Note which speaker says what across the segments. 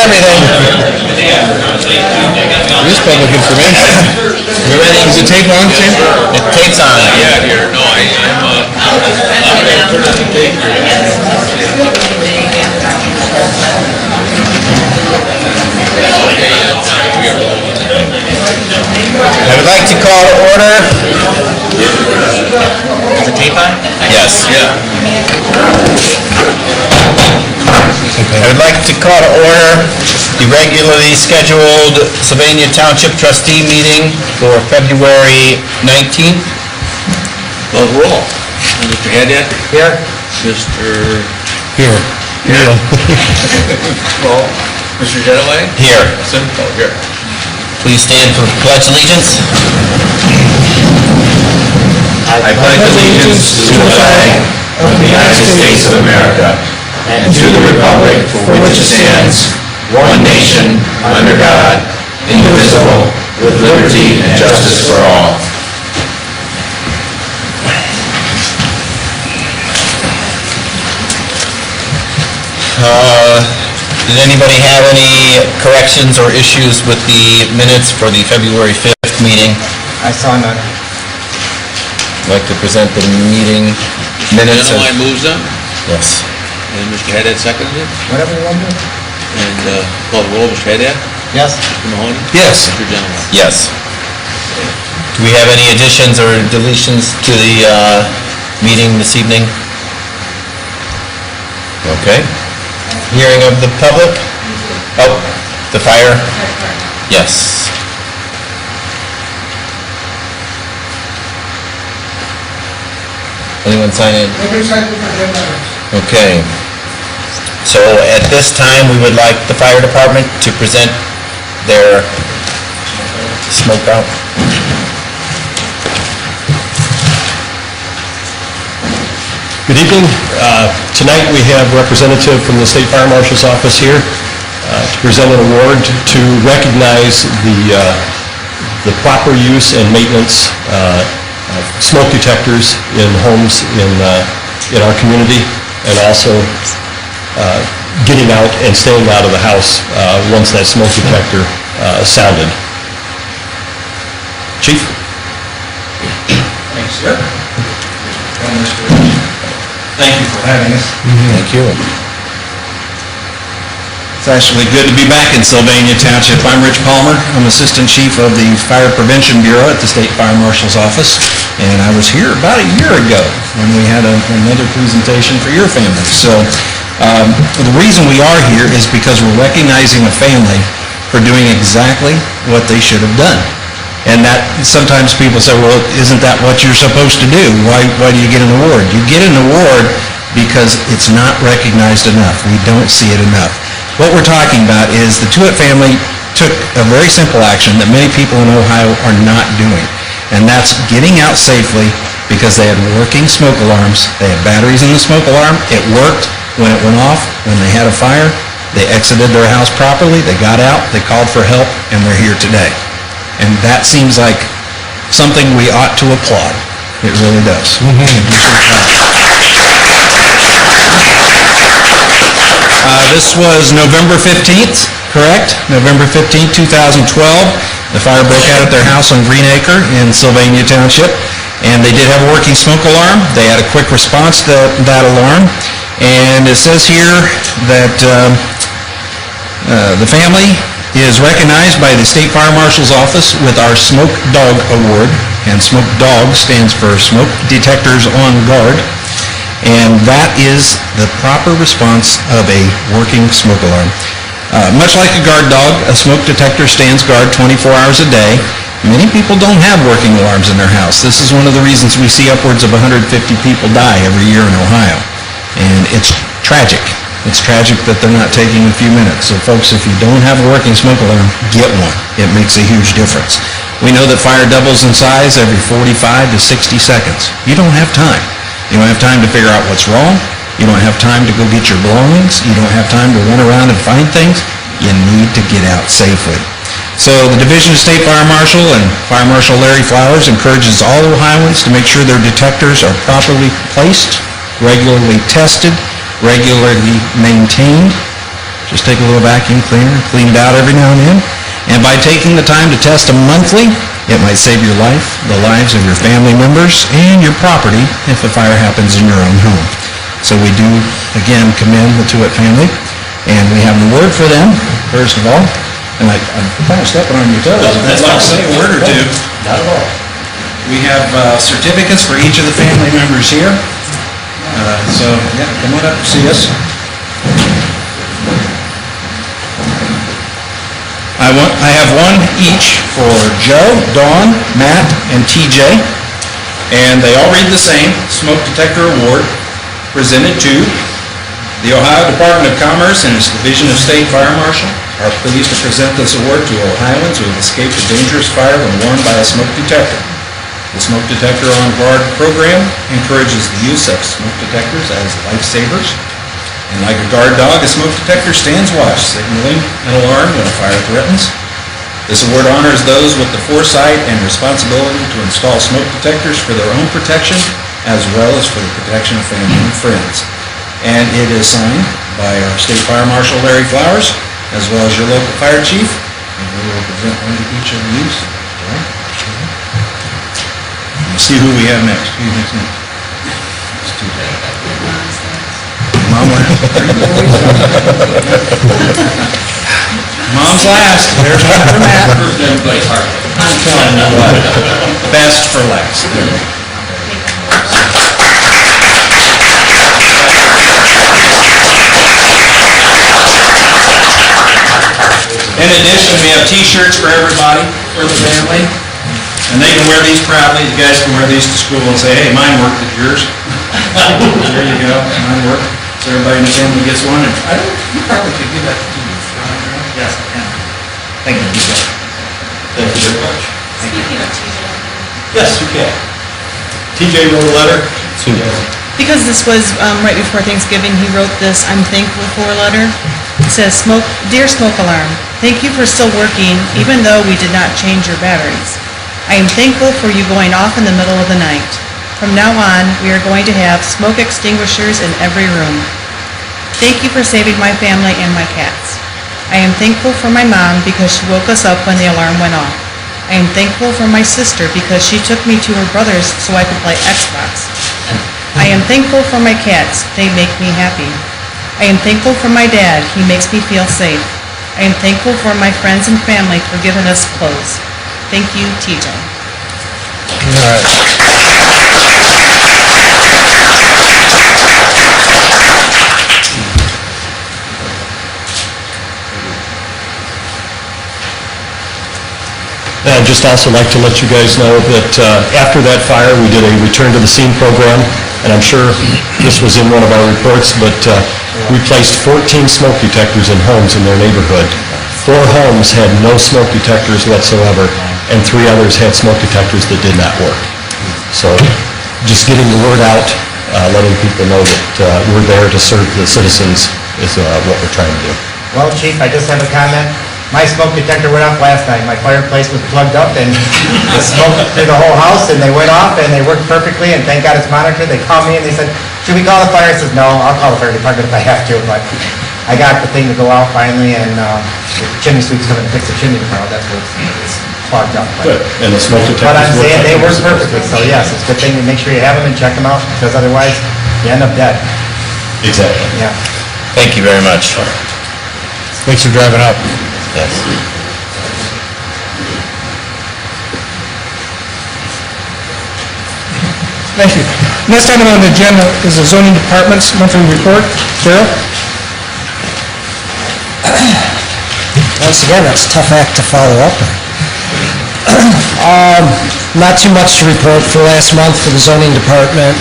Speaker 1: everything.
Speaker 2: This public information.
Speaker 1: You ready?
Speaker 2: Does it tape on, Tim?
Speaker 1: It tapes on.
Speaker 3: Yeah, here. No, I'm turn on the tape.
Speaker 1: I would like to call to order. Is the tape on? Yes.
Speaker 3: Yeah.
Speaker 1: I would like to call to order the regularly scheduled Sylvania Township Trustee meeting for February 19th.
Speaker 3: Call the roll. Mr. Haddad?
Speaker 1: Here.
Speaker 3: Mr.
Speaker 2: Here.
Speaker 1: Here.
Speaker 3: Paul? Mr. Jetaway?
Speaker 1: Here.
Speaker 3: Simcoe, here.
Speaker 1: Please stand for pledge allegiance.
Speaker 4: I pledge allegiance to the flag of the United States of America and to the republic for which it stands, one nation, under God, indivisible, with liberty and justice for all.
Speaker 1: Did anybody have any corrections or issues with the minutes for the February 5th meeting?
Speaker 5: I saw none.
Speaker 1: I'd like to present the meeting minutes.
Speaker 3: Jetaway moves them,
Speaker 1: Yes.
Speaker 3: and Mr. Haddad seconded it.
Speaker 5: Whatever you want to do.
Speaker 3: And call the roll. Mr. Haddad?
Speaker 5: Yes.
Speaker 3: Mr. Mahoney?
Speaker 2: Yes.
Speaker 3: Mr. Jetaway?
Speaker 1: Yes. Do we have any additions or deletions to the meeting this evening? Okay. Hearing of the public? Oh, the fire? Yes. Anyone sign in? Okay. So at this time, we would like the fire department to present their smoke out.
Speaker 6: Good evening. Tonight we have a representative from the State Fire Marshal's office here to present an award to recognize the proper use and maintenance of smoke detectors in homes in our community, and also getting out and staying out of the house once that smoke detector sounded. Chief?
Speaker 5: Thanks, sir. Thank you for having us.
Speaker 1: Thank you.
Speaker 5: It's actually good to be back in Sylvania Township. I'm Rich Palmer. I'm Assistant Chief of the Fire Prevention Bureau at the State Fire Marshal's Office, and I was here about a year ago when we had another presentation for your family. So the reason we are here is because we're recognizing a family for doing exactly what they should have done. And that, sometimes people say, well, isn't that what you're supposed to do? Why do you get an award? You get an award because it's not recognized enough. We don't see it enough. What we're talking about is the Tuitt family took a very simple action that many people in Ohio are not doing. And that's getting out safely because they had working smoke alarms. They had batteries in the smoke alarm. It worked when it went off. When they had a fire, they exited their house properly. They got out, they called for help, and they're here today. And that seems like something we ought to applaud. It really does. This was November 15th, correct? November 15th, 2012. The fire broke out at their house on Green Acre in Sylvania Township, and they did have a working smoke alarm. They had a quick response to that alarm, and it says here that the family is recognized by the State Fire Marshal's Office with our Smoke Dog Award, and Smoke Dog stands for Smoke Detectors on Guard, and that is the proper response of a working smoke alarm. Much like a guard dog, a smoke detector stands guard 24 hours a day. Many people don't have working alarms in their house. This is one of the reasons we see upwards of 150 people die every year in Ohio, and it's tragic. It's tragic that they're not taking a few minutes. So folks, if you don't have a working smoke alarm, get one. It makes a huge difference. We know that fire doubles in size every 45 to 60 seconds. You don't have time. You don't have time to figure out what's wrong. You don't have time to go get your belongings. You don't have time to run around and find things. You need to get out safely. So the Division of State Fire Marshal and Fire Marshal Larry Flowers encourages all Ohioans to make sure their detectors are properly placed, regularly tested, regularly maintained. Just take a little vacuum cleaner, clean it out every now and then. And by taking the time to test them monthly, it might save your life, the lives of your family members, and your property if a fire happens in your own home. So we do, again, commend the Tuitt family, and we have an award for them, first of all. And I'm kind of stepping on your toes. I'd like to say a word or two.
Speaker 1: Not at all.
Speaker 5: We have certificates for each of the family members here. So, yeah, come on up and see us. I have one each for Joe, Dawn, Matt, and TJ. And they all read the same, Smoke Detector Award, presented to the Ohio Department of Commerce and its Division of State Fire Marshal. Are pleased to present this award to Ohioans who have escaped a dangerous fire when warned by a smoke detector. The Smoke Detector on Guard program encourages the use of smoke detectors as lifesavers. And like a guard dog, a smoke detector stands watch, signaling an alarm when a fire threatens. This award honors those with the foresight and responsibility to install smoke detectors for their own protection, as well as for the protection of family and friends. And it is signed by our State Fire Marshal, Larry Flowers, as well as your local fire chief, and we will present one to each of you. Let's see who we have next. Who's next? Mom last. Mom's last. There's one for Matt. I'm telling you what. Best for last. There we go. In addition, we have T-shirts for everybody, for the family, and they can wear these proudly. You guys can wear these to school and say, hey, mine worked, it's yours. There you go, mine worked. So everybody in the family gets one, and you probably could give that to me. Yes, I can. Thank you.
Speaker 1: Thank you very much.
Speaker 7: Speaking of TJ.
Speaker 6: Yes, you can. TJ wrote a letter to...
Speaker 7: Because this was right before Thanksgiving, he wrote this I'm thankful for letter. It says, Dear Smoke Alarm, thank you for still working even though we did not change your batteries. I am thankful for you going off in the middle of the night. From now on, we are going to have smoke extinguishers in every room. Thank you for saving my family and my cats. I am thankful for my mom because she woke us up when the alarm went off. I am thankful for my sister because she took me to her brother's so I could play Xbox. I am thankful for my cats. They make me happy. I am thankful for my dad. He makes me feel safe. I am thankful for my friends and family for giving us clothes. Thank you, TJ.
Speaker 2: All right.
Speaker 6: And I'd just also like to let you guys know that after that fire, we did a return to the scene program, and I'm sure this was in one of our reports, but we placed 14 smoke detectors in homes in their neighborhood. 4 homes had no smoke detectors whatsoever, and 3 others had smoke detectors that did not work. So just getting the word out, letting people know that we're there to serve the citizens is what we're trying to do.
Speaker 8: Well, Chief, I just have a comment. My smoke detector went off last night. My fireplace was plugged up and the smoke through the whole house and they went off and they worked perfectly and thank God it's monitored. They called me and they said, should we call the fire? I said, no, I'll call the fire department if I have to, but I got the thing to go out finally and the chimney sweep's coming to fix the chimney tomorrow. That's what it's clogged up.
Speaker 6: Good. And the smoke detectors
Speaker 8: But I'm
Speaker 6: work
Speaker 8: saying they
Speaker 6: like
Speaker 8: work
Speaker 6: they're supposed to.
Speaker 8: perfectly, so yes, it's a good thing to make sure you have them and check them out because otherwise you end up dead.
Speaker 6: Exactly.
Speaker 8: Yeah.
Speaker 1: Thank you very much.
Speaker 2: Thanks for driving up.
Speaker 1: Yes.
Speaker 9: Thank you. Next item on the agenda is the zoning department's monthly report. Carol?
Speaker 10: Once again, that's a tough act to follow up. Not too much to report for last month for the zoning department.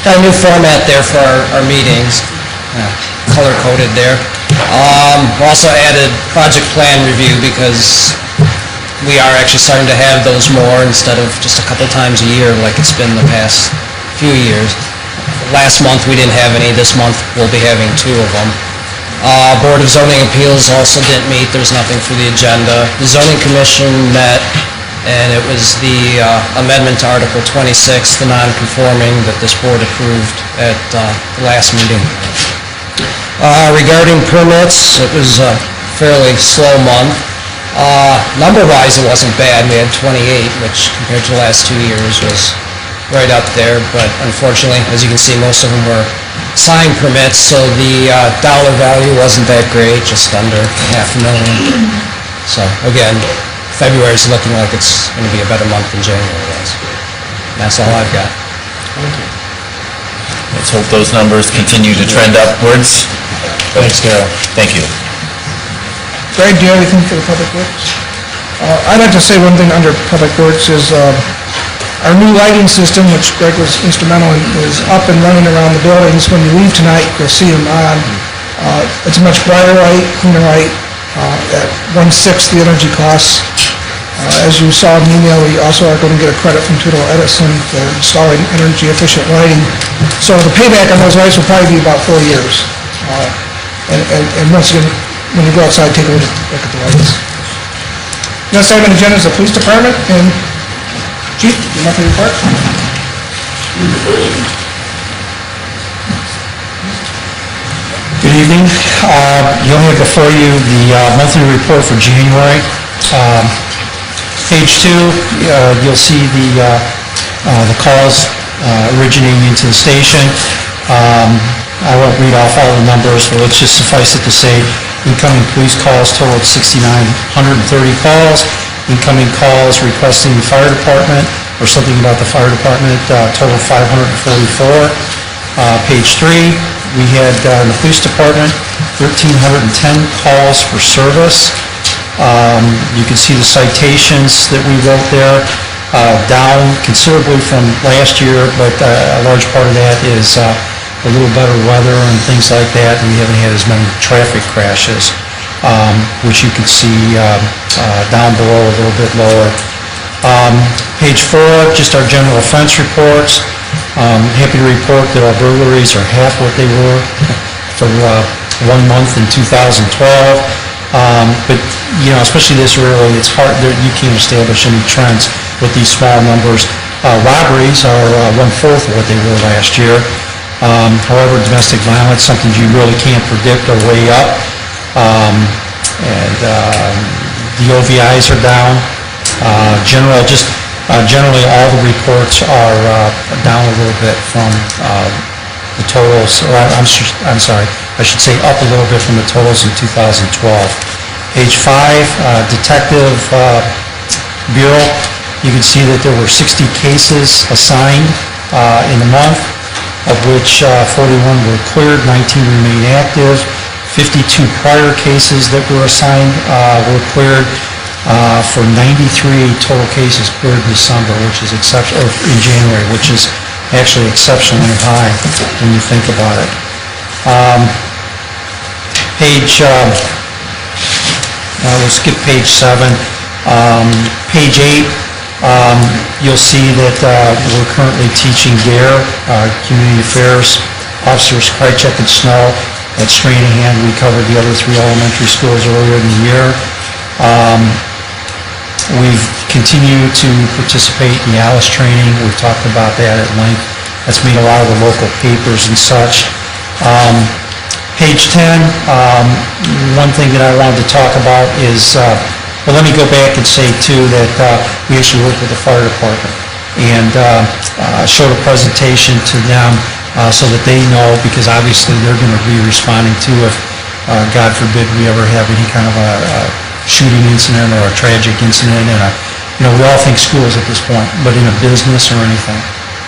Speaker 10: Got a new format there for our meetings, color-coded there. Also added project plan review because we are actually starting to have those more instead of just a couple times a year like it's been the past few years. Last month we didn't have any. This month we'll be having 2 of them. Board of Zoning Appeals also didn't meet. There's nothing for the agenda. The Zoning Commission met, and it was the amendment to Article 26, the non-conforming, that this board approved at the last meeting. Regarding permits, it was a fairly slow month. Number-wise, it wasn't bad. We had 28, which compared to the last 2 years was right up there, but unfortunately, as you can see, most of them were signed permits, so the dollar value wasn't that great, just under $500,000. So again, February's looking like it's going to be a better month than January was. That's all I've got.
Speaker 1: Let's hope those numbers continue to trend upwards.
Speaker 2: Thanks, Darrell.
Speaker 1: Thank you.
Speaker 9: Greg, do you have anything for the Public Works? I'd like to say one thing under Public Works is our new lighting system, which Greg was instrumental in, is up and running around the buildings. When you leave tonight, you'll see them on. It's a much brighter light, cleaner light, at 1/6 the energy costs. As you saw in the email, we also are going to get a credit from Total Edison for installing energy-efficient lighting. So the payback on those lights will probably be about 4 years. And once again, when you go outside, take a look at the lights. Next item on the agenda is the police department, and Chief, you want to report?
Speaker 11: Good evening. You'll have before you the monthly report for January. Page 2, you'll see the calls originating into the station. I won't read off all the numbers, but let's just suffice it to say incoming police calls totaled 6,930 calls. Incoming calls requesting the fire department or something about the fire department totaled 544. Page 3, we had in the police department 1,310 calls for service. You can see the citations that we wrote there, down considerably from last year, but a large part of that is a little better weather and things like that. We haven't had as many traffic crashes, which you can see down below a little bit lower. Page 4, just our general offense reports. Happy to report that our burglaries are half what they were for 1 month in 2012. But, you know, especially this early, it's hard, you can't establish any trends with these small numbers. Robberies are 1/4 of what they were last year. However, domestic violence, something you really can't predict, are way up. The OVIs are down. Generally, all the reports are down a little bit from the totals, or I'm sorry, I should say up a little bit from the totals in 2012. Page 5, Detective Bureau, you can see that there were 60 cases assigned in the month, of which 41 were cleared, 19 remain active. 52 prior cases that were assigned were cleared for 93 total cases cleared in December, which is exceptional, or in January, which is actually exceptionally high when you think about it. We'll skip page 7. Page 8, you'll see that we're currently teaching DARE, Community Affairs, Officers Krychek and Snow at Stranahan. We covered the other 3 elementary schools earlier in the year. We've continued to participate in the ALICE training. We've talked about that at length. That's made a lot of the local papers and such. Page 10, one thing that I wanted to talk about is, well, let me go back and say, too, that we actually worked with the fire department and showed a presentation to them so that they know, because obviously they're going to be responding to if, God forbid, we ever have any kind of a shooting incident or a tragic incident. And, you know, we all think schools at this point, but in a business or anything.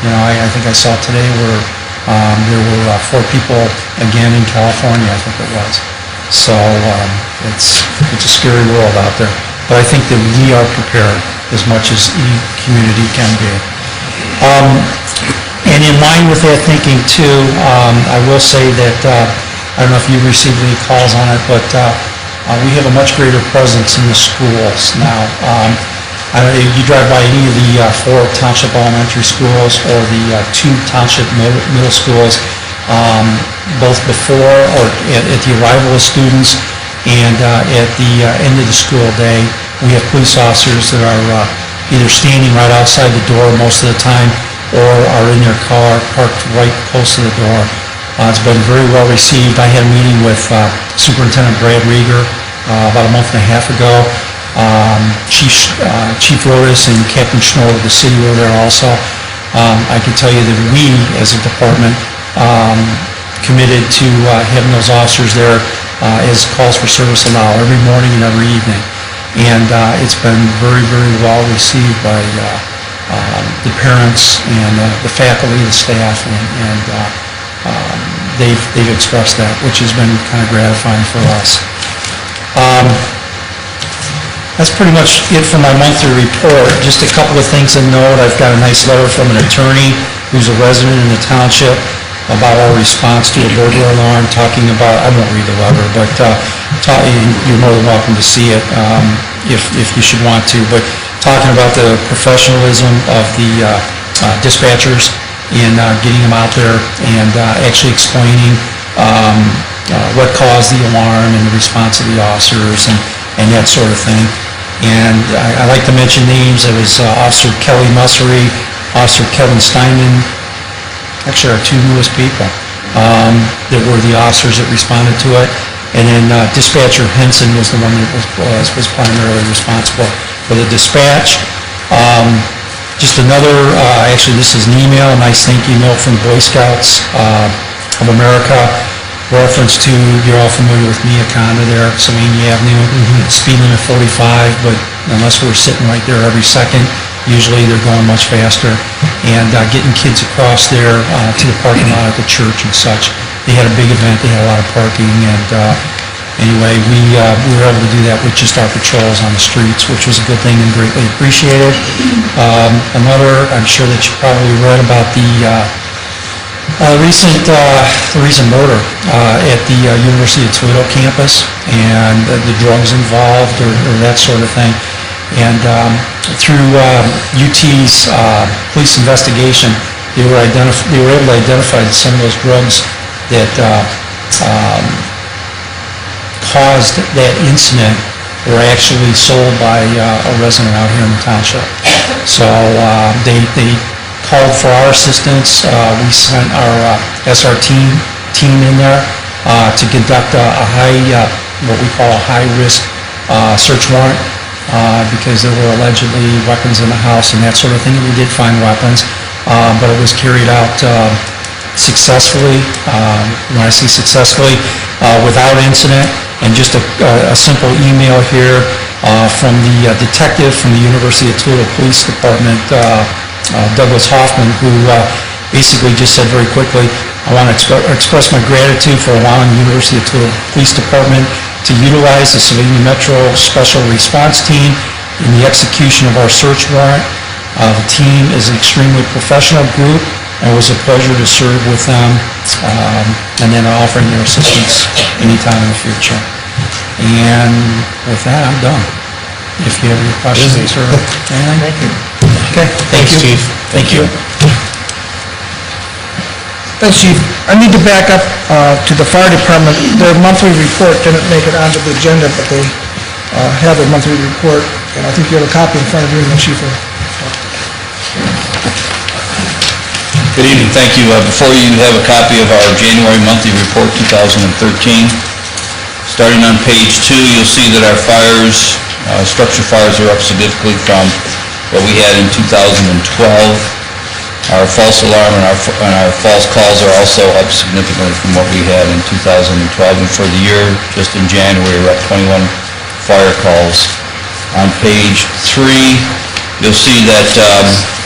Speaker 11: You know, I think I saw today where there were 4 people, again, in California, I think it was. So it's a scary world out there. But I think that we are prepared as much as any community can be. And in line with that thinking, too, I will say that, I don't know if you received any calls on it, but we have a much greater presence in the schools now. You drive by any of the 4 township elementary schools or the 2 township middle schools, both before or at the arrival of students and at the end of the school day. We have police officers that are either standing right outside the door most of the time or are in their car parked right close to the door. It's been very well received. I had a meeting with Superintendent Brad Rieger about a month and a half ago. Chief Rodas and Captain Schnoll of the city were there also. I can tell you that we, as a department, committed to having those officers there as calls for service allow every morning and every evening. And it's been very, very well received by the parents and the faculty, the staff, and they've expressed that, which has been kind of gratifying for us. That's pretty much it for my monthly report. Just a couple of things to note. I've got a nice letter from an attorney who's a resident in the township about our response to a burglar alarm, talking about, I won't read the letter, but you're more than welcome to see it if you should want to, but talking about the professionalism of the dispatchers in getting them out there and actually explaining what caused the alarm and the response of the officers and that sort of thing. And I like to mention names. It was Officer Kelly Mussery, Officer Kevin Steinman, actually our two newest people that were the officers that responded to it. And then Dispatcher Henson was the one that was primarily responsible for the dispatch. Just another, actually this is an email, a nice thank you note from Boy Scouts of America. Reference to, you're all familiar with Miaconda there, Sylvania Avenue, speed limit 45, but unless we're sitting right there every second, usually they're going much faster. And getting kids across there to the parking lot at the church and such. They had a big event, they had a lot of parking, and anyway, we were able to do that with just our patrols on the streets, which was a good thing and greatly appreciated. Another, I'm sure that you probably read about the recent murder at the University of Toledo campus and the drugs involved or that sort of thing. And through UT's police investigation, they were able to identify that some of those drugs that caused that incident were actually sold by a resident out here in the township. So they called for our assistance. We sent our SR team in there to conduct what we call a high-risk search warrant because there were allegedly weapons in the house and that sort of thing. And we did find weapons, but it was carried out successfully. When I say successfully, without incident. And just a simple email here from the detective from the University of Toledo Police Department, Douglas Hoffman, who basically just said very quickly, I want to express my gratitude for allowing the University of Toledo Police Department to utilize the Sylvania Metro Special Response Team in the execution of our search warrant. The team is an extremely professional group, and it was a pleasure to serve with them, and then offering their assistance anytime in the future. And with that, I'm done. If you have any questions or anything.
Speaker 8: Thank you.
Speaker 11: Okay, thank you.
Speaker 2: Chief.
Speaker 11: Thank you.
Speaker 9: Thanks, Chief. I need to back up to the fire department. Their monthly report didn't make it onto the agenda, but they have their monthly report, and I think you have a copy in front of you, and the Chief will.
Speaker 5: Good evening, thank you. Before you have a copy of our January monthly report 2013. Starting on page 2, you'll see that our fires, structure fires are up significantly from what we had in 2012. Our false alarm and our false calls are also up significantly from what we had in 2012. And for the year, just in January, we're at 21 fire calls. On page 3, you'll see that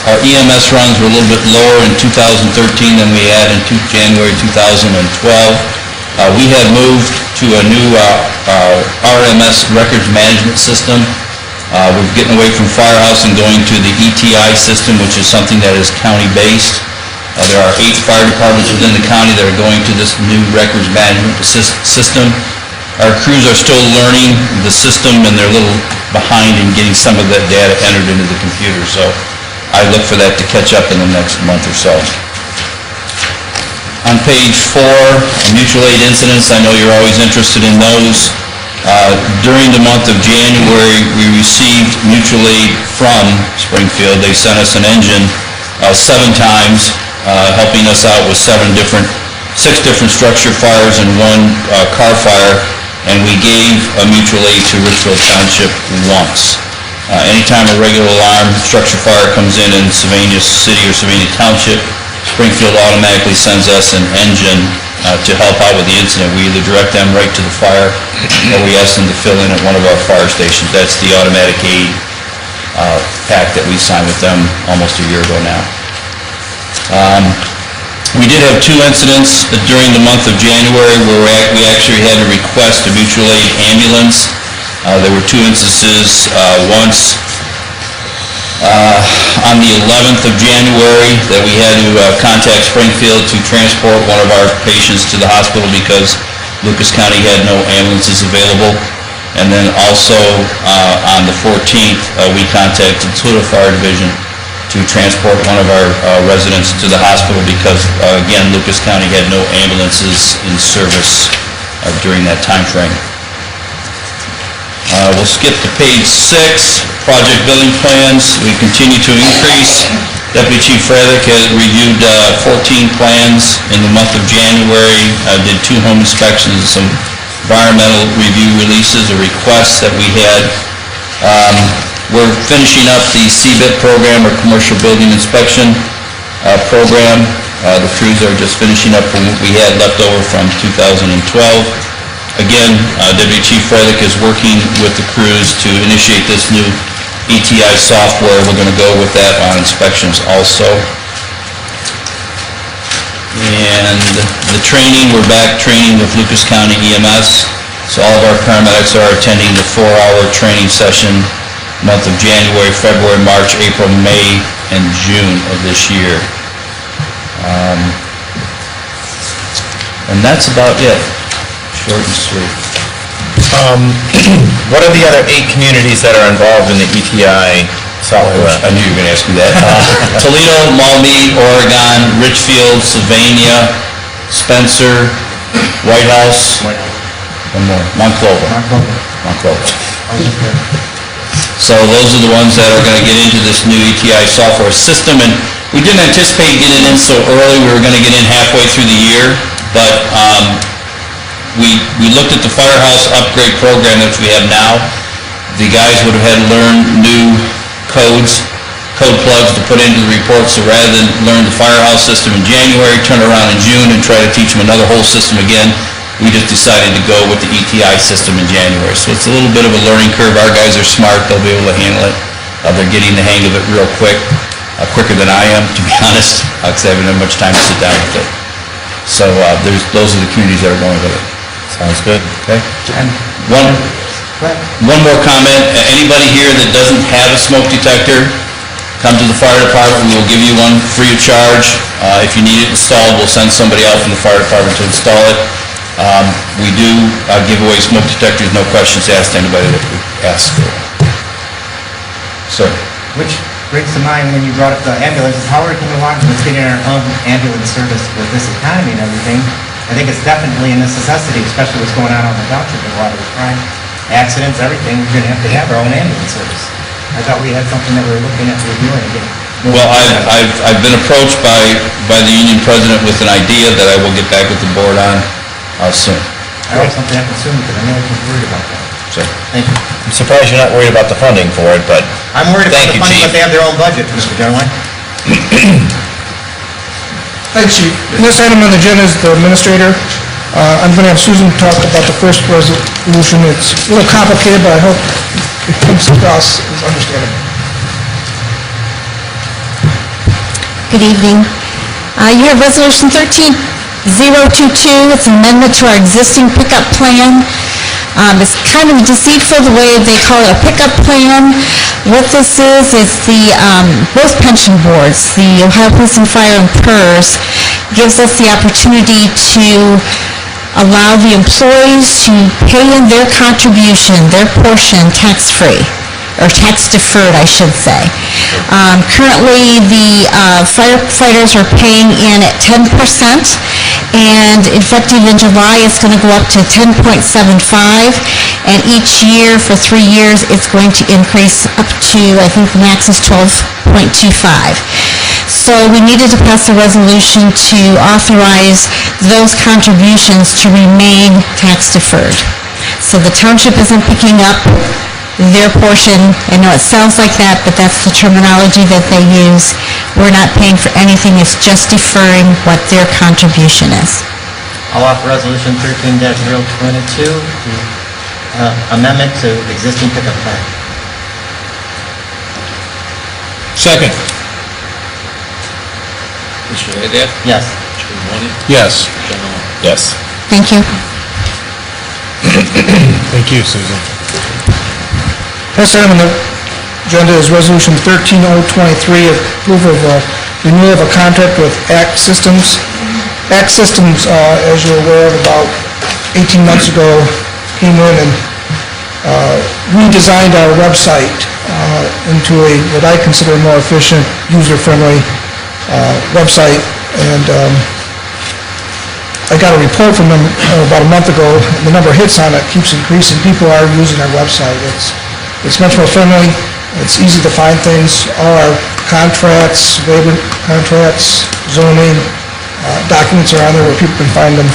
Speaker 5: our EMS runs were a little bit lower in 2013 than we had in January 2012. We had moved to a new RMS records management system. We're getting away from Firehouse and going to the ETI system, which is something that is county-based. There are 8 fire departments within the county that are going to this new records management system. Our crews are still learning the system, and they're a little behind in getting some of that data entered into the computer. So I look for that to catch up in the next month or so. On page 4, mutual aid incidents, I know you're always interested in those. During the month of January, we received mutual aid from Springfield. They sent us an engine 7 times, helping us out with 7 different 6 different structure fires and 1 car fire, and we gave a mutual aid to Richfield Township once. Anytime a regular alarm structure fire comes in Sylvania City or Sylvania Township, Springfield automatically sends us an engine to help out with the incident. We either direct them right to the fire, or we ask them to fill in at one of our fire stations. That's the automatic aid pact that we signed with them almost a year ago now. We did have 2 incidents during the month of January where we actually had to request a mutual aid ambulance. There were 2 instances. Once on the 11th of January that we had to contact Springfield to transport one of our patients to the hospital because Lucas County had no ambulances available. And then also on the 14th, we contacted Toledo Fire Division to transport one of our residents to the hospital because, again, Lucas County had no ambulances in service during that time frame. We'll skip to page 6, project billing plans. We continue to increase. Deputy Chief Frederick has reviewed 14 plans in the month of January, did 2 home inspections, some environmental review releases or requests that we had. We're finishing up the CBIT program, or Commercial Building Inspection program. The crews are just finishing up from what we had left over from 2012. Again, Deputy Chief Frederick is working with the crews to initiate this new ETI software. We're going to go with that on inspections also. And the training, we're back training with Lucas County EMS. So all of our paramedics are attending the 4-hour training session month of January, February, March, April, May, and June of this year. And that's about it. Short and sweet.
Speaker 1: What are the other 8 communities that are involved in the ETI software?
Speaker 5: I knew you were going to ask me that. Toledo, Maumee, Oregon, Richfield, Sylvania, Spencer, White House, one more, Monclova. So those are the ones that are going to get into this new ETI software system, and we didn't anticipate getting in so early. We were going to get in halfway through the year, but we looked at the firehouse upgrade program that we have now. The guys would have had to learn new code plugs to put into the report, so rather than learn the firehouse system in January, turn around in June and try to teach them another whole system again, we just decided to go with the ETI system in January. So it's a little bit of a learning curve. Our guys are smart. They'll be able to handle it. They're getting the hang of it real quick, quicker than I am, to be honest, because I haven't had much time to sit down with it. So those are the communities that are going with it.
Speaker 1: Sounds good.
Speaker 5: Okay? And one more comment. Anybody here that doesn't have a smoke detector, come to the fire department. We will give you one free of charge. If you need it installed, we'll send somebody out from the fire department to install it. We do give away smoke detectors, no questions asked to anybody that we ask for. Sir?
Speaker 8: Which brings to mind when you brought up the ambulances, how are we coming along with getting our own ambulance service with this economy and everything? I think it's definitely a necessity, especially what's going on in the township with a lot of crime, accidents, everything. We're going to have our own ambulance service. I thought we had something that we were looking at reviewing again.
Speaker 5: Well, I've been approached by the union president with an idea that I will get back with the board on soon.
Speaker 8: I hope something happens soon because I know we're worried about that.
Speaker 5: So,
Speaker 8: thank you.
Speaker 1: I'm surprised you're not worried about the funding for it, but
Speaker 8: I'm worried about the funding,
Speaker 1: Chief.
Speaker 8: but they have their own budget, Mr. General.
Speaker 9: Thanks, Chief. This item on the agenda is the administrator. I'm going to have Susan talk about the first resolution. It's a little complicated, but I hope it comes across as understandable.
Speaker 12: Good evening. You have Resolution 13022. It's an amendment to our existing pickup plan. It's kind of deceitful the way they call it a pickup plan. What this is the, both pension boards, the Ohio Police and Fire and PERS, gives us the opportunity to allow the employees to pay in their contribution, their portion, tax-free. or tax deferred, I should say. Currently, the firefighters are paying in at 10%, and effective in July, it's going to go up to 10.75, and each year for 3 years, it's going to increase up to, I think the max is 12.25. So we needed to pass a resolution to authorize those contributions to remain tax deferred. So the township isn't picking up their portion. I know it sounds like that, but that's the terminology that they use. We're not paying for anything, it's just deferring what their contribution is.
Speaker 8: I'll offer Resolution 13-022, amendment to existing pickup plan.
Speaker 2: Second.
Speaker 3: Mr. Haddad?
Speaker 8: Yes.
Speaker 3: Mr. Mahoney?
Speaker 2: Yes.
Speaker 3: Mr. Genoway?
Speaker 1: Yes.
Speaker 12: Thank you.
Speaker 2: Thank you, Susan.
Speaker 9: Next item on the agenda is Resolution 13023, approval of renewal of a contract with ACT Systems. ACT Systems, as you're aware of, about 18 months ago, came in and redesigned our website into what I consider a more efficient, user-friendly website. And I got a report from them about a month ago. The number of hits on it keeps increasing. People are using our website. It's much more friendly. It's easy to find things. All our contracts, labor contracts, zoning, documents are on there where people can find them.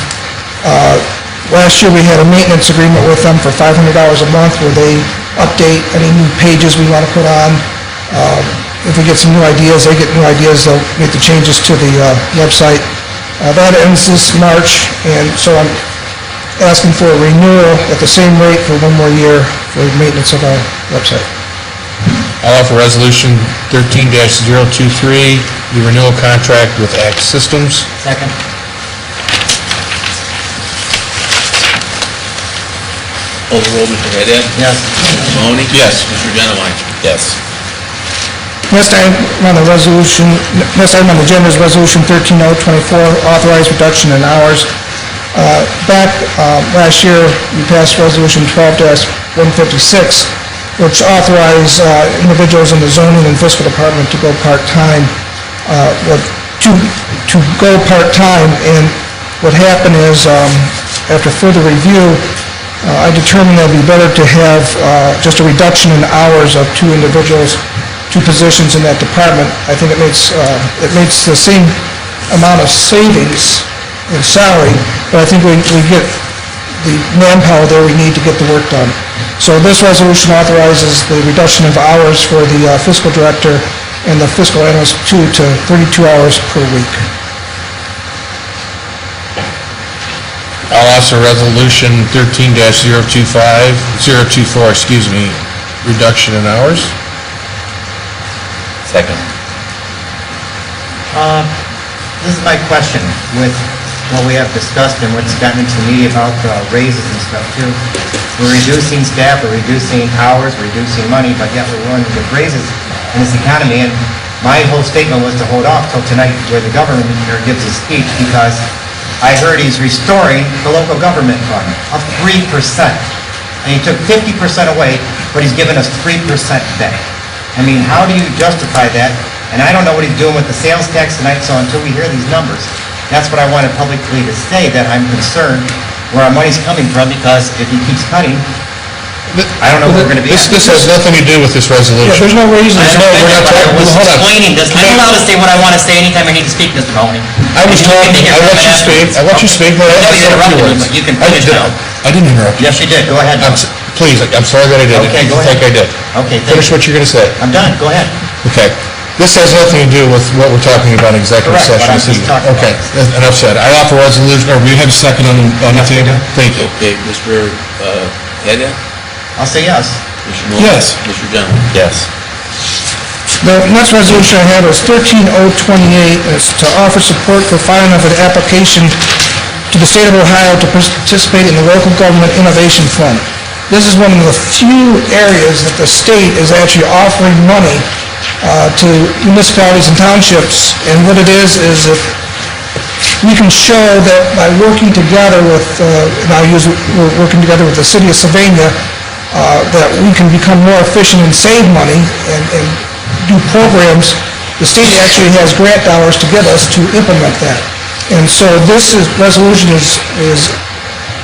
Speaker 9: Last year we had a maintenance agreement with them for $500 a month where they update any new pages we want to put on. If we get some new ideas, they get new ideas, they'll make the changes to the website. That ends this March, and so I'm asking for a renewal at the same rate for 1 more year for maintenance of our website.
Speaker 2: I'll offer Resolution 13-023, the renewal contract with ACT Systems.
Speaker 8: Second.
Speaker 3: Call the roll, Mr. Haddad?
Speaker 8: Yes.
Speaker 3: Mr. Mahoney?
Speaker 2: Yes.
Speaker 3: Mr. Genoway?
Speaker 1: Yes.
Speaker 9: Next item on the agenda is Resolution 13024, authorized reduction in hours. Back last year, we passed Resolution 12-156, which authorized individuals in the zoning and fiscal department to go part-time. And what happened is, after further review, I determined that it'd be better to have just a reduction in hours of 2 individuals, 2 positions in that department. I think it makes the same amount of savings in salary, but I think we get the manpower there we need to get the work done. So this resolution authorizes the reduction of hours for the fiscal director and the fiscal analyst 2 to 32 hours per week.
Speaker 2: I'll offer Resolution 13-024, reduction in hours.
Speaker 1: Second.
Speaker 8: This is my question with what we have discussed and what's gotten into the media about raises and stuff too. We're reducing staff, we're reducing hours, we're reducing money, but yet we're willing to give raises in this economy. And my whole statement was to hold off till tonight where the governor gives his speech, because I heard he's restoring the local government fund of 3%. And he took 50% away, but he's given us 3% back. I mean, how do you justify that? And I don't know what he's doing with the sales tax tonight, so until we hear these numbers, that's what I wanted publicly to say, that I'm concerned where our money's coming from, because if he keeps cutting, I don't know where we're going to be at.
Speaker 2: This has nothing to do with this resolution.
Speaker 9: Yeah, there's no reason.
Speaker 8: I understand that, but I was
Speaker 2: Hold on.
Speaker 8: explaining this. I'm allowed to say what I want to say anytime I need to speak, Mr. Mahoney.
Speaker 2: I was talking, I let you speak, but
Speaker 8: No, you interrupted me, but you can finish now.
Speaker 2: I didn't interrupt you.
Speaker 8: Yes, you did. Go ahead.
Speaker 2: Please, I'm sorry that I did.
Speaker 8: Okay, go
Speaker 2: I think I
Speaker 8: ahead.
Speaker 2: did.
Speaker 8: Okay, thank
Speaker 2: Finish
Speaker 8: you.
Speaker 2: what you're going to say.
Speaker 8: I'm done. Go ahead.
Speaker 2: Okay. This has nothing to do with what we're talking about in executive
Speaker 8: Correct,
Speaker 2: session
Speaker 8: what I'm
Speaker 2: this
Speaker 8: just
Speaker 2: evening.
Speaker 8: talking about.
Speaker 2: Okay, enough said. I offer resolution, or we have a second on the
Speaker 8: Yes, we
Speaker 2: table?
Speaker 8: do.
Speaker 2: Thank you.
Speaker 3: Okay, Mr. Haddad?
Speaker 8: I'll say yes.
Speaker 3: Mr. Mahoney?
Speaker 2: Yes.
Speaker 3: Mr. Genoway?
Speaker 1: Yes.
Speaker 9: The next resolution I have is 13028. It's to offer support for filing of an application to the state of Ohio to participate in the Local Government Innovation Fund. This is one of the few areas that the state is actually offering money to municipalities and townships. And what it is if we can show that by working together with, we're working together with the city of Sylvania, that we can become more efficient and save money and do programs, the state actually has grant dollars to give us to implement that. And so resolution is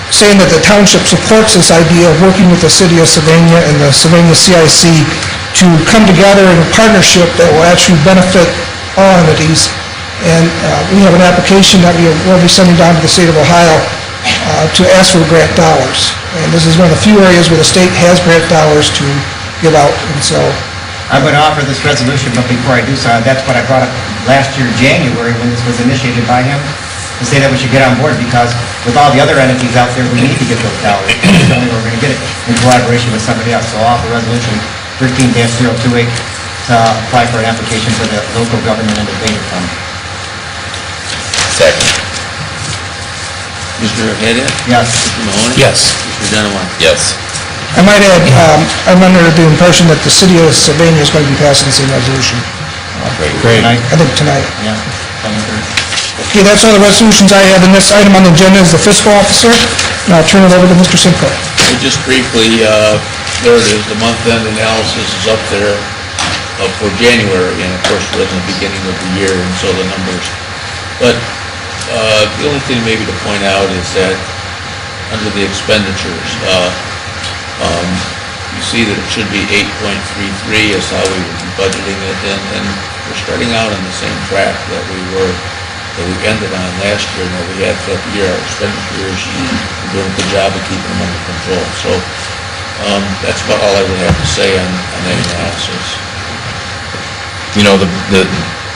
Speaker 9: saying that the township supports this idea of working with the city of Sylvania and the Sylvania CIC to come together in a partnership that will actually benefit all entities. And we have an application that we will be sending down to the state of Ohio to ask for grant dollars. And this is one of the few areas where the state has grant dollars to give out. And so
Speaker 8: I'm going to offer this resolution, but before I do so, that's what I brought up last year, January, when this was initiated by him, to say that we should get on board, because with all the other entities out there, we need to get those dollars. It's the only way we're going to get it in collaboration with somebody else. So I'll offer resolution 13-028 to apply for an application for the local government entertainment fund.
Speaker 1: Second.
Speaker 3: Mr. Haddad?
Speaker 8: Yes.
Speaker 3: Mr. Mahoney?
Speaker 6: Yes.
Speaker 3: Mr. Dunaway?
Speaker 1: Yes.
Speaker 9: I might add, I'm under the impression that the city of Sylvania is going to be passing the same resolution.
Speaker 1: Great.
Speaker 9: I think tonight.
Speaker 8: Yeah. Coming through.
Speaker 9: Okay, that's all the resolutions I have, and this item on the agenda is the fiscal officer, and I'll turn it over to Mr. Simcoe.
Speaker 3: Just briefly, there it is, the month-end analysis is up there for January, and of course, it was in the beginning of the year, and so the numbers. But the only thing maybe to point out is that under the expenditures, you see that it should be 8.33 is how we would be budgeting it, and we're starting out on the same track that we ended on last year, and that we had throughout the year. Our expenditures, we're doing a good job of keeping them under control. So that's about all I would have to say on that analysis.
Speaker 1: You know, the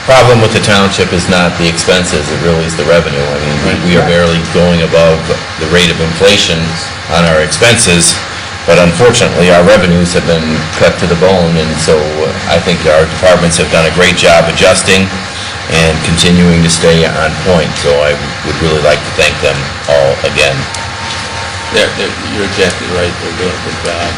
Speaker 1: problem with the township is not the expenses, it really is the revenue. I mean, we are barely going above the rate of inflation on our expenses, but unfortunately, our revenues have been cut to the bone, and so I think our departments have done a great job adjusting and continuing to stay on point, so I would really like to thank them all again.
Speaker 3: You're exactly right, they're doing a good job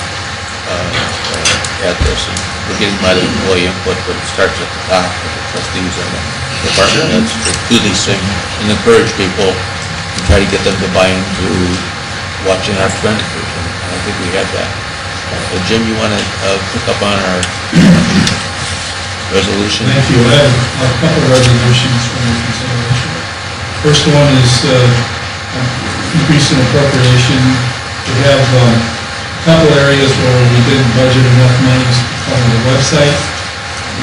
Speaker 3: at this, and we're getting by the employee input, but it starts at the top with the trustees and the department heads to do these things and encourage people and try to get them to buy into watching our expenditures, and I think we have that. So Jim, you want to pick up on our resolution?
Speaker 13: Thank you. I have a couple of resolutions for your consideration. First one is increase in appropriation. We have a couple areas where we didn't budget enough money to cover the website.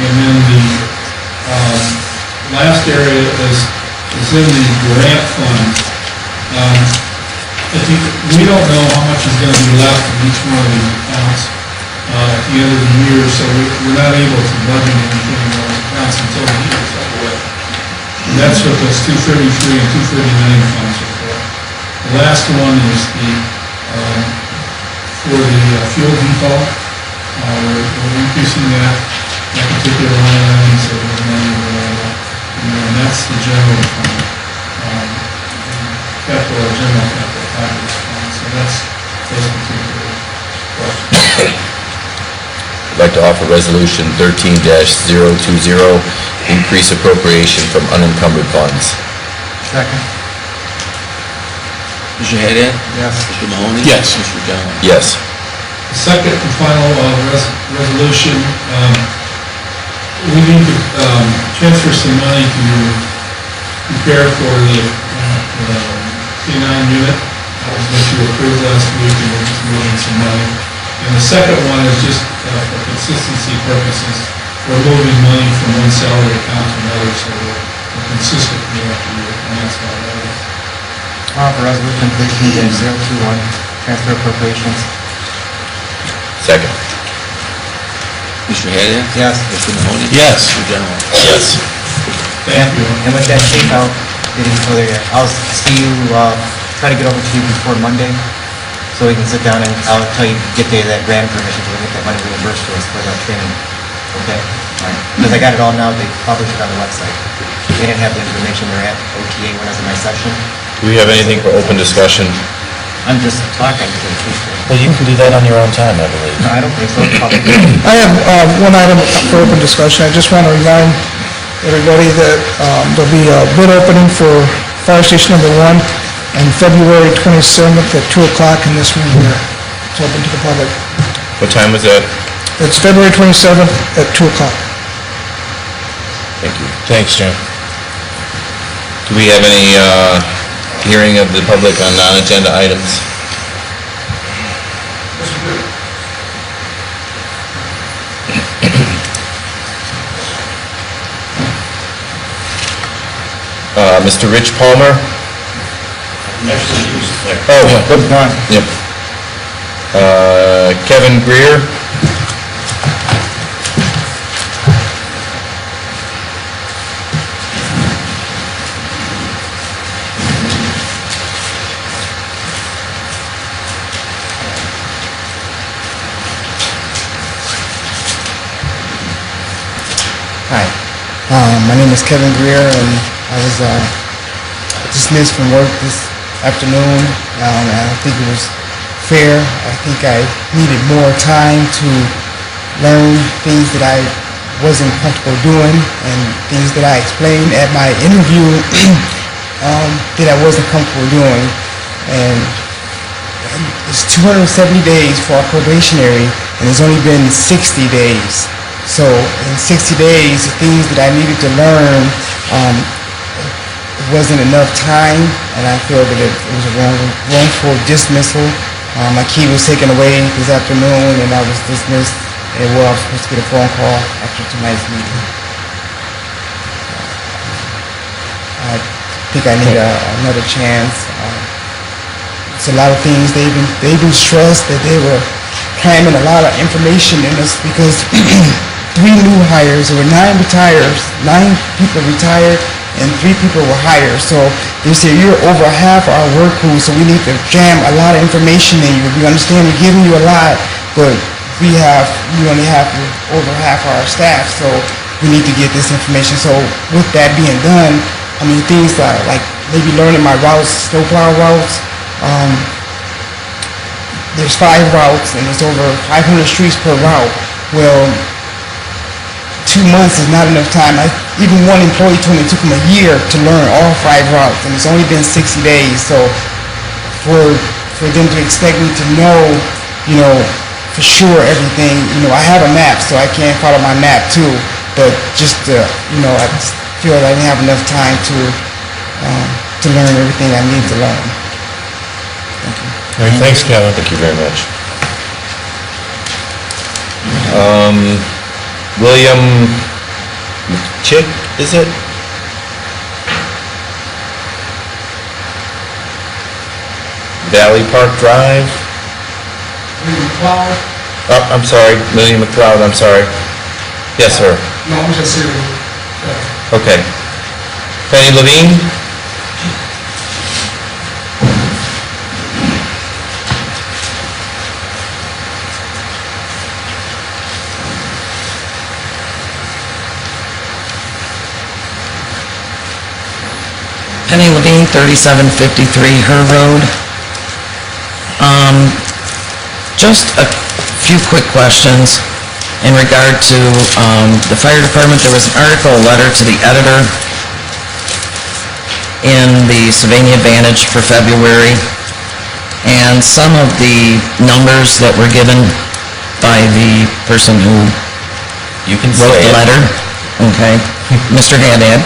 Speaker 13: And then the last area is in the grant fund. I think we don't know how much is going to be left in each one of these accounts at the end of the year, so we're not able to budget anything in those accounts until the year is over. And that's what those 233 and 239 funds are for. The last one is for the fuel depot. We're increasing that particular line item, so the money will, and that's the general fund, general capital projects fund. So that's those particular questions.
Speaker 1: I'd like to offer resolution 13-020, increase appropriation from unencumbered funds.
Speaker 8: Second.
Speaker 3: Mr. Haddad?
Speaker 8: Yes.
Speaker 3: Mr. Mahoney?
Speaker 6: Yes.
Speaker 3: Mr. Dunaway?
Speaker 1: Yes.
Speaker 13: The second and final resolution, we need to transfer some money to prepare for the K-9 unit. That was what you approved last week, and we're just moving some money. And the second one is just for consistency purposes, we're moving money from one salary account to another, so we're consistent year after year, and that's all that is.
Speaker 8: Offer resolution 13-021, transfer appropriations.
Speaker 1: Second.
Speaker 3: Mr. Haddad?
Speaker 8: Yes.
Speaker 3: Mr. Mahoney?
Speaker 6: Yes.
Speaker 3: Mr. Dunaway?
Speaker 1: Yes.
Speaker 13: Thank you.
Speaker 8: And with that, Chief, I'll see you, try to get over to you before Monday, so we can sit down and I'll tell you, get that grant information, so we can get that money reimbursed to us for that training. Okay? All right. Because I got it all now, they published it on the website. They didn't have the information there at OTA when I was in my session.
Speaker 1: Do we have anything for open discussion?
Speaker 8: I'm just talking to the chief.
Speaker 1: Well, you can do that on your own time, I believe.
Speaker 8: No, I don't think so.
Speaker 9: I have one item for open discussion. I just want to remind everybody that there'll be a bid opening for Fire Station Number 1 on February 27th at 2 o'clock in this room here. It's open to the public.
Speaker 1: What time was that?
Speaker 9: It's February 27th at 2 o'clock.
Speaker 1: Thank you.
Speaker 2: Thanks, Jim.
Speaker 1: Do we have any hearing of the public on non-agenda items? Mr. Rich Palmer?
Speaker 3: Actually, he was there.
Speaker 1: Oh, yep. Kevin Greer?
Speaker 8: Hi, my name is Kevin Greer, and I was dismissed from work this afternoon, and I don't think it was fair. I think I needed more time to learn things that I wasn't comfortable doing, and things that I explained at my interview that I wasn't comfortable doing. And it's 270 days for our probationary, and it's only been 60 days. So in 60 days, the things that I needed to learn, it wasn't enough time, and I feel that it was a wrongful dismissal. My key was taken away this afternoon, and I was dismissed, and I was supposed to get a phone call after tonight's meeting. I think I need another chance. It's a lot of things. They've been stressed that they were cramming a lot of information in us because 3 new hires, there were 9 people retired, and 3 people were hired. So they said, you're over half our work crew, so we need to jam a lot of information in you. We understand we're giving you a lot, but we only have over half our staff, so we need to get this information. So with that being done, I mean, things like maybe learning my routes, snowplow routes. There's 5 routes, and there's over 500 streets per route. Well, 2 months is not enough time. Even one employee told me it took him a year to learn all 5 routes, and it's only been 60 days. So for them to expect me to know, for sure everything, I have a map, so I can follow my map too. But just I just feel like I didn't have enough time to learn everything I need to learn. Thank you.
Speaker 2: All right, thanks, Kevin.
Speaker 1: Thank you very much. William Chick, is it? Valley Park Drive? Oh, I'm sorry, William McLeod, I'm sorry. Yes, sir.
Speaker 9: No, I'm just here.
Speaker 1: Okay. Penny Levine?
Speaker 10: Penny Levine, 3753 Her Road. Just a few quick questions in regard to the fire department. There was an article, a letter to the editor in the Sylvania Advantage for February, and some of the numbers that were given by the person who wrote the letter, okay, Mr. Haddad.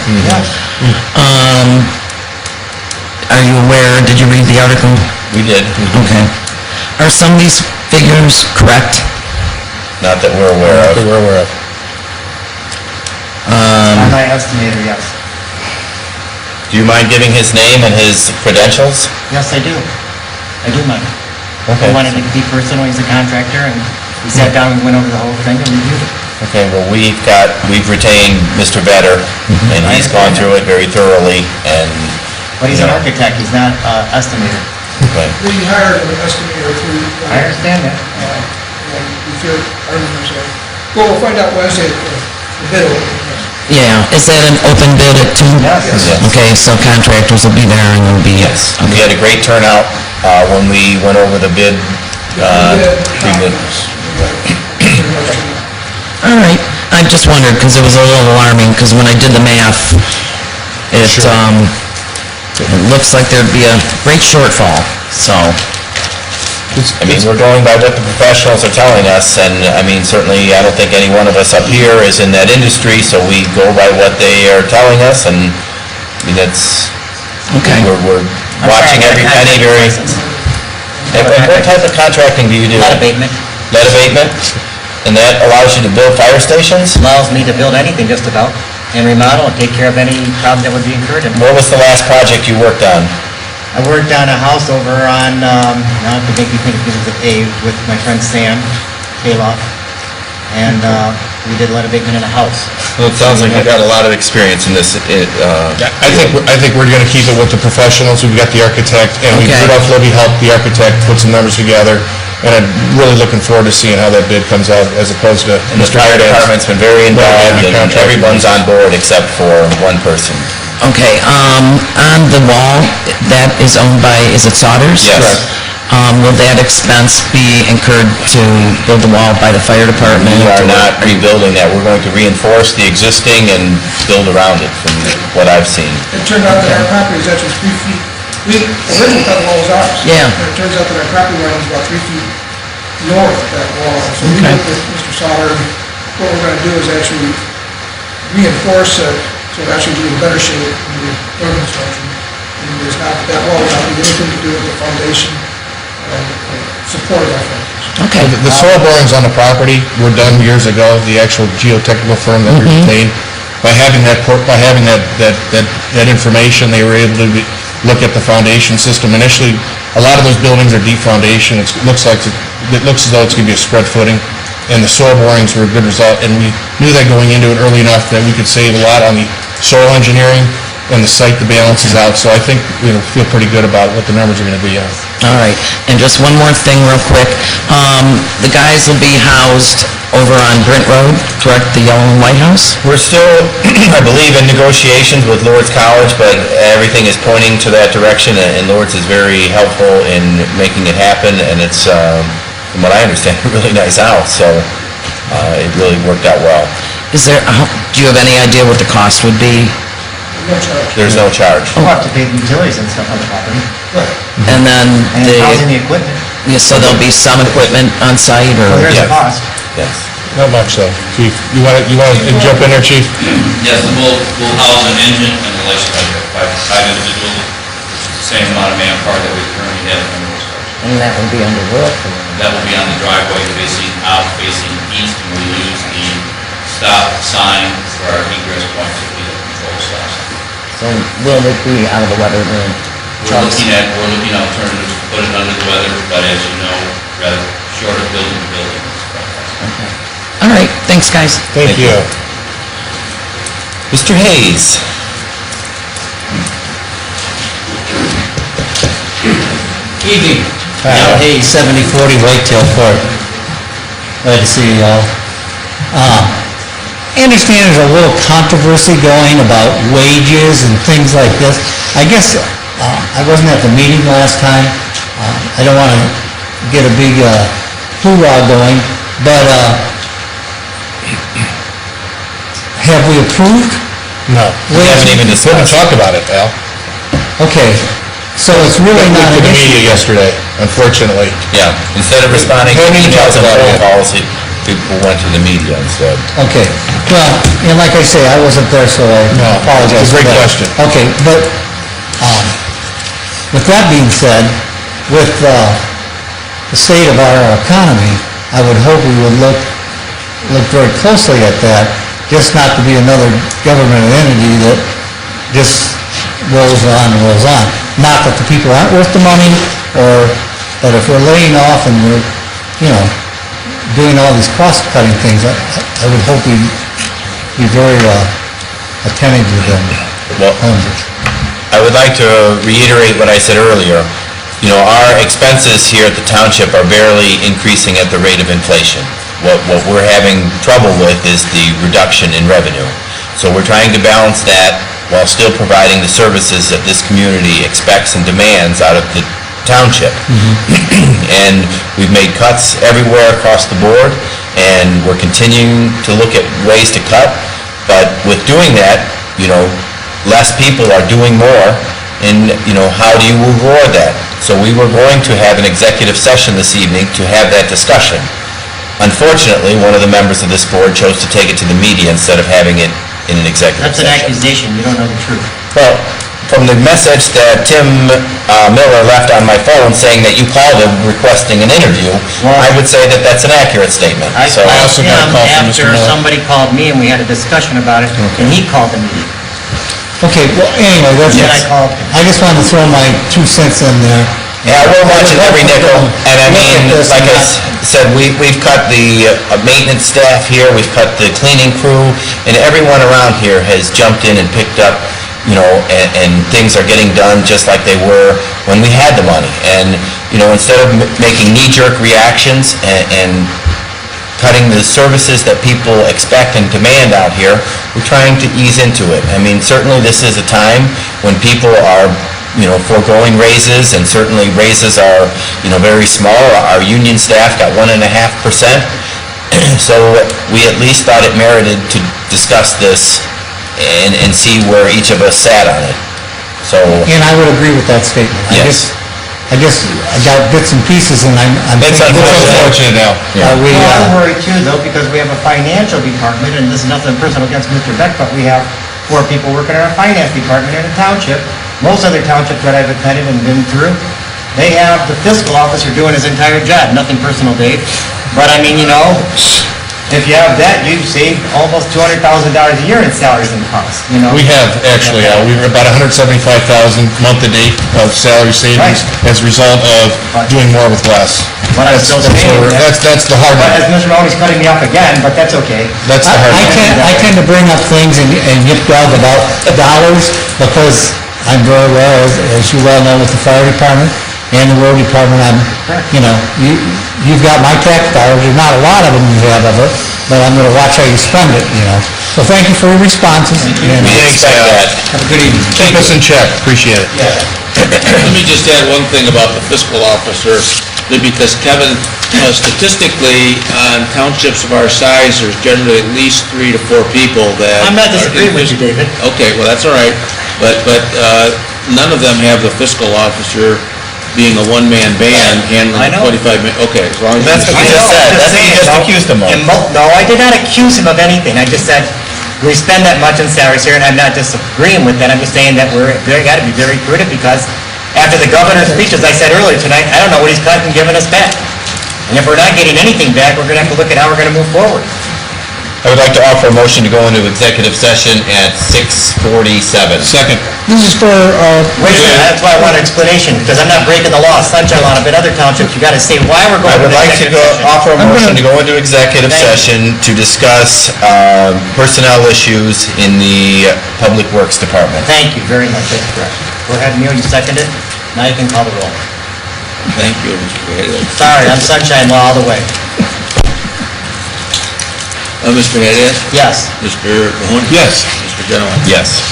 Speaker 10: Are you aware, did you read the article?
Speaker 1: We did.
Speaker 10: Okay. Are some of these figures correct?
Speaker 1: Not that we're aware of.
Speaker 8: I'm my estimator, yes.
Speaker 1: Do you mind giving his name and his credentials?
Speaker 8: Yes, I do. I do, Mike.
Speaker 1: Okay.
Speaker 8: I wanted to be personal, he's a contractor, and we sat down and went over the whole thing and reviewed it.
Speaker 1: Okay, well, we've retained Mr. Vedder, and he's gone through it very thoroughly, and...
Speaker 8: But he's an architect, he's not an estimator.
Speaker 1: Okay.
Speaker 9: We hired an estimator through...
Speaker 8: I understand that.
Speaker 9: We'll find out Wednesday, the bid opening.
Speaker 10: Yeah, is that an open bid at 2?
Speaker 8: Yes.
Speaker 1: Yes.
Speaker 10: Okay, so contractors will be there and will be...
Speaker 1: Yes, we had a great turnout when we went over the bid, pre-bids.
Speaker 10: All right, I just wondered, because it was a little alarming, because when I did the math, it looks like there'd be a great shortfall, so
Speaker 1: I mean, we're going by what the professionals are telling us, and, I mean, certainly, I don't think any one of us up here is in that industry, so we go by what they are telling us, and, I mean, it's,
Speaker 10: Okay.
Speaker 1: we're watching every penny very... And what type of contracting do you do?
Speaker 14: Lead abatement.
Speaker 1: Lead abatement? And that allows you to build fire stations?
Speaker 14: Allows me to build anything just about, and remodel and take care of any problem that would be incurred in it.
Speaker 1: What was the last project you worked on?
Speaker 8: I worked on a house over on, now I have to make me think because it's A, with my friend Sam Kaloff, and we did lead abatement in a house.
Speaker 1: Well, it sounds like you've got a lot of experience in this.
Speaker 2: I think we're gonna keep it with the professionals. We've got the architect, and
Speaker 10: Okay.
Speaker 2: Rudolph Libby helped the architect put some numbers together, and I'm really looking forward to seeing how that bid comes out, as opposed to
Speaker 1: And the
Speaker 2: Mr.
Speaker 1: fire
Speaker 2: Hernandez.
Speaker 1: department's been very involved, and
Speaker 2: Contract.
Speaker 1: everyone's on board except for one person.
Speaker 10: Okay, on the wall, that is owned by, is it Sodders?
Speaker 1: Yes. Correct.
Speaker 10: Will that expense be incurred to build the wall by the fire department?
Speaker 1: We are
Speaker 10: or-
Speaker 1: not rebuilding that. We're going to reinforce the existing and build around it, from what I've seen.
Speaker 9: It turned out that our property is actually 3 feet, we originally thought the wall was ours.
Speaker 10: Yeah.
Speaker 9: And it turns out that our property line is about 3 feet north of that wall. So we
Speaker 10: Okay.
Speaker 9: worked with Mr. Sauter, what we're gonna do is actually reinforce it, so it actually be in better shape in the building construction. And there's not, that wall will not be anything to do with the foundation, support of that foundation.
Speaker 10: Okay.
Speaker 2: The soil borings on the property were done years ago, the actual geotechnical firm that retained. By having that information, they were able to look at the foundation system. Initially, a lot of those buildings are deep foundation. It looks as though it's gonna be a spread footing, and the soil borings were a good result, and we knew that going into it early enough that we could save a lot on the soil engineering and the site, the balances out. So I think, feel pretty good about what the numbers are gonna be on.
Speaker 10: All right, and just one more thing real quick. The guys will be housed over on Brent Road, correct, the yellow and white house?
Speaker 1: We're still, I believe, in negotiations with Lourdes College, but everything is pointing to that direction, and Lourdes is very helpful in making it happen, and it's, from what I understand, a really nice house, so it really worked out well.
Speaker 10: Is there, do you have any idea what the cost would be?
Speaker 9: No charge.
Speaker 1: There's no charge.
Speaker 8: We'll have to pay the utilities and stuff on the property,
Speaker 10: And then
Speaker 8: and housing the equipment.
Speaker 10: yeah, so there'll be some equipment on site, or?
Speaker 8: Well, there's
Speaker 1: Yeah.
Speaker 8: a cost.
Speaker 1: Yes.
Speaker 2: Not much, though. Chief, you wanna jump in there, Chief?
Speaker 15: Yes, we'll house an engine and a license plate, five individuals, same amount of manpower that we currently have in the construction.
Speaker 10: And that would be under roof?
Speaker 15: That will be on the driveway facing out, facing east, and we use the stop sign for our egress points to be the control stops.
Speaker 10: So will it be out of the weather room?
Speaker 15: We're looking alternatives to put it under the weather, but as you know, rather short of building to building.
Speaker 10: Okay. All right, thanks, guys.
Speaker 2: Thank you.
Speaker 1: Mr. Hayes?
Speaker 11: Evening. Al Hayes, 7040 Whitetail Court. Glad to see you all. I understand there's a little controversy going about wages and things like this. I guess, I wasn't at the meeting last time. I don't want to get a big hoorah going, but have we approved?
Speaker 2: No.
Speaker 1: We haven't even
Speaker 2: Couldn't
Speaker 1: discussed.
Speaker 2: talk about it, Al.
Speaker 11: Okay, so it's really not
Speaker 2: To
Speaker 11: an
Speaker 2: the
Speaker 11: issue.
Speaker 2: media yesterday, unfortunately.
Speaker 1: Yeah, instead of responding to
Speaker 2: Haven't even
Speaker 1: emails and
Speaker 2: talked about
Speaker 1: phone
Speaker 2: it.
Speaker 1: calls, people went to the media instead.
Speaker 11: Okay, well, and like I say, I wasn't there, so I apologize.
Speaker 2: it's a great
Speaker 11: for that.
Speaker 2: question.
Speaker 11: Okay, but, with that being said, with the state of our economy, I would hope we would look very closely at that, just not to be another government entity that just rolls on and rolls on. Not that the people aren't worth the money, but if we're laying off and we're, doing all these cost-cutting things, I would hope we'd be very attentive to them.
Speaker 1: Well, I would like to reiterate what I said earlier. Our expenses here at the township are barely increasing at the rate of inflation. What we're having trouble with is the reduction in revenue. So we're trying to balance that while still providing the services that this community expects and demands out of the township. And we've made cuts everywhere across the board, and we're continuing to look at ways to cut. But with doing that, less people are doing more, and, how do you reward that? So we were going to have an executive session this evening to have that discussion. Unfortunately, one of the members of this board chose to take it to the media instead of having it in an executive
Speaker 14: That's an
Speaker 1: session.
Speaker 14: accusation, you don't know the truth.
Speaker 1: Well, from the message that Tim Miller left on my phone saying that you called him requesting an interview, I would say that that's an accurate statement.
Speaker 14: I
Speaker 1: So
Speaker 14: called
Speaker 2: also got a
Speaker 14: him
Speaker 2: call from Mr.
Speaker 14: after
Speaker 2: Miller.
Speaker 14: somebody called me and we had a discussion about it, and he called the meeting.
Speaker 11: Okay, well, anyway, that's,
Speaker 14: Then I called.
Speaker 11: I just wanted to throw my 2 cents in there.
Speaker 1: Yeah, we're watching every nickel, and I mean,
Speaker 11: Look at this
Speaker 1: like I
Speaker 11: and
Speaker 1: said, we've cut the maintenance staff here, we've cut the cleaning crew, and everyone around here has jumped in and picked up, and things are getting done just like they were when we had the money. And, instead of making knee-jerk reactions and cutting the services that people expect and demand out here, we're trying to ease into it. I mean, certainly this is a time when people are foregoing raises, and certainly raises are, very small. Our union staff got 1.5%, so we at least thought it merited to discuss this and see where each of us sat on it. So,
Speaker 11: And I would agree with that statement.
Speaker 1: Yes.
Speaker 11: I guess I got bits and pieces, and I'm
Speaker 1: It's
Speaker 11: thinking...
Speaker 1: unfortunate.
Speaker 2: Now.
Speaker 11: We,
Speaker 14: Well, I'm worried too, though, because we have a financial department, and this is nothing personal against Mr. Beck, but we have 4 people working in our finance department in the township. Most other townships that I've attended and been through, they have the fiscal officer doing his entire job, nothing personal, Dave. But I mean, if you have that, you save almost $200,000 a year in salaries and costs,
Speaker 2: We have, actually, we're about $175,000 month to date of salary savings as a result of doing more with less.
Speaker 14: But I'm still saying that.
Speaker 2: That's the hard
Speaker 14: But
Speaker 2: one.
Speaker 14: as Mr. Mahoney's cutting me off again, but that's okay.
Speaker 2: That's the hard one.
Speaker 11: I tend to bring up things and yip dog about dollars, because I'm very aware, as you well know, with the fire department and the road department, you've got my tax dollars, there's not a lot of them you have of it, but I'm gonna watch how you spend it, So thank you for your responses.
Speaker 1: we didn't expect that.
Speaker 14: Have a good evening.
Speaker 2: Keep us in check, appreciate it.
Speaker 3: Let me just add one thing about the fiscal officer, because Kevin, statistically, on townships of our size, there's generally at least 3 to 4 people that...
Speaker 14: I'm not disagreeing with you, David.
Speaker 3: Okay, well, that's all right, but none of them have the fiscal officer being a one-man band handling
Speaker 14: I know.
Speaker 3: 25 minutes. Okay, as long as...
Speaker 1: That's what you just said, that's what you just accused him of.
Speaker 14: No, I did not accuse him of anything. I just said, we spend that much in salaries here, and I'm not disagreeing with that. I'm just saying that we got to be very prudent, because after the governor's speech, as I said earlier tonight, I don't know what he's cutting and giving us back. And if we're not getting anything back, we're going to have to look at how we're going to move forward.
Speaker 1: I would like to offer a motion to go into executive session at 6:47.
Speaker 2: Second.
Speaker 9: This is for,
Speaker 14: Wait a minute, that's why I want an explanation, because I'm not breaking the law, sunshine law, but other townships, you got to say why we're going
Speaker 1: I
Speaker 14: to
Speaker 1: would like to
Speaker 14: executive session.
Speaker 1: offer a motion to go into executive
Speaker 14: Thank
Speaker 1: session
Speaker 14: you.
Speaker 1: to discuss personnel issues in the Public Works Department.
Speaker 14: Thank you very much, that's correct. Go ahead, Neil, you second it. Now you can call the roll.
Speaker 3: Thank you, Mr. Haddad.
Speaker 14: Sorry, I'm sunshine law all the way.
Speaker 3: Mr. Haddad?
Speaker 14: Yes.
Speaker 3: Mr. Mahoney?
Speaker 2: Yes.
Speaker 3: Mr. Genowine?
Speaker 1: Yes.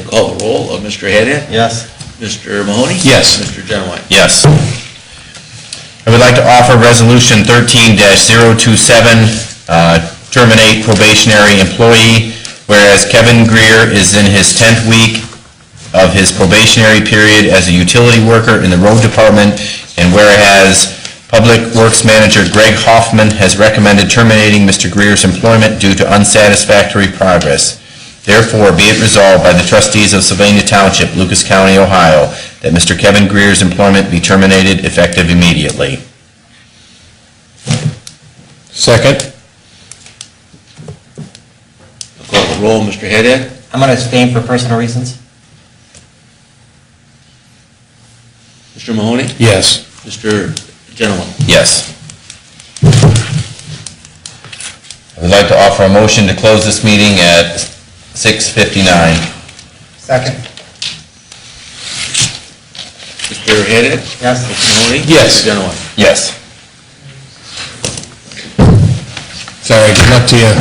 Speaker 3: Call the roll of Mr. Haddad?
Speaker 14: Yes.
Speaker 3: Mr. Mahoney?
Speaker 2: Yes.
Speaker 3: Mr. Genowine?
Speaker 1: Yes. I would like to offer Resolution 13-027, terminate probationary employee, whereas Kevin Greer is in his 10th week of his probationary period as a utility worker in the road department, and whereas Public Works Manager Greg Hoffman has recommended terminating Mr. Greer's employment due to unsatisfactory progress. Therefore, be it resolved by the trustees of Sylvania Township, Lucas County, Ohio, that Mr. Kevin Greer's employment be terminated effective immediately.
Speaker 2: Second.
Speaker 3: Call the roll, Mr. Haddad?
Speaker 14: I'm going to abstain for personal reasons.
Speaker 3: Mr. Mahoney?
Speaker 2: Yes.
Speaker 3: Mr. Genowine?
Speaker 1: Yes. I would like to offer a motion to close this meeting at 6:59.
Speaker 8: Second.
Speaker 3: Mr. Haddad?
Speaker 14: Yes.
Speaker 3: Mr. Mahoney?
Speaker 2: Yes.
Speaker 3: Mr. Genowine?
Speaker 1: Yes.
Speaker 2: Sorry, good luck to you.